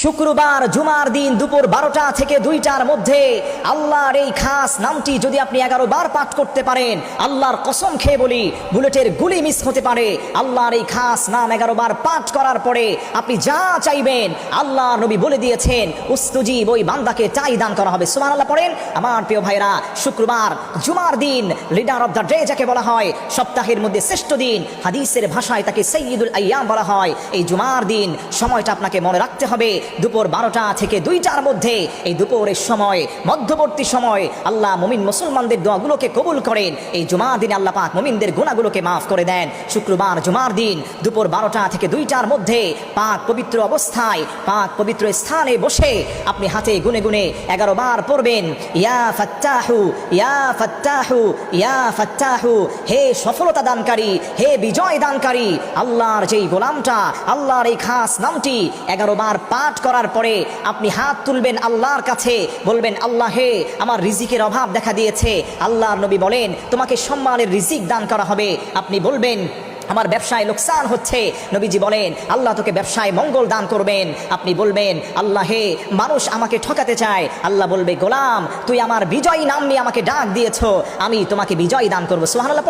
শুক্রবার জুমার দিন দুপুর 12টা থেকে 2টার মধ্যে আল্লাহর এই খাস নামটি যদি আপনি 11 বার পাঠ করতে পারেন, আল্লাহর কসম খেয়ে বলি বুলেটের গুলি মিস হতে পারে। আল্লাহর এই খাস নাম 11 বার পাঠ করার পরে আপনি যা চাইবেন আল্লাহর নবী বলে দিয়েছেন উস্তুজিব, ওই বান্দাকে চাই দান করা হবে। সুবহানাল্লাহ পড়েন। আমার প্রিয় ভাইরা, শুক্রবার জুমার দিন লিডার অফ দ্য ডে যাকে বলা হয়, সপ্তাহের মধ্যে শ্রেষ্ঠ দিন, হাদিসের ভাষায় তাকে সাইয়্যিদুল আইয়াম বলা হয়। এই জুমার দিন সময়টা আপনাকে মনে রাখতে হবে, দুপুর 12টা থেকে 2টার মধ্যে। এই দুপুরের সময়, মধ্যবর্তী সময় আল্লাহ মুমিন মুসলমানদের দোয়াগুলোকে কবুল করেন। এই জুমার দিন আল্লাহ পাক মুমিনদের গুনাহগুলোকে মাফ করে দেন। শুক্রবার জুমার দিন দুপুর 12টা থেকে 2টার মধ্যে পাক পবিত্র অবস্থায়, পাক পবিত্র স্থানে বসে আপনি হাতে গুনে গুনে 11 বার পড়বেন, ইয়া ফাত্তাহু ইয়া ফাত্তাহু ইয়া ফাত্তাহু, হে সফলতা দানকারী, হে বিজয় দানকারী। আল্লাহর যেই গোলামটা আল্লাহর এই খাস নামটি 11 বার পাঠ করার পরে আপনি হাত তুলবেন আল্লাহর কাছে, বলবেন আল্লাহ হে, আমার রিজিকের অভাব দেখা দিয়েছে। আল্লাহর নবী বলেন তোমাকে সম্মানের রিজিক দান করা হবে। আপনি বলবেন আমার ব্যবসায় লোকসান হচ্ছে, নবীজি বলেন আল্লাহ তোকে ব্যবসায় মঙ্গল দান করবেন। আপনি বলবেন আল্লাহ হে, মানুষ আমাকে ঠকাতে চায়। আল্লাহ বলবে গোলাম তুই আমার বিজয়ী নাম নিয়ে আমাকে ডাক দিয়েছো, আমি তোমাকে বিজয় দান করবো। সুবহানাল্লাহ।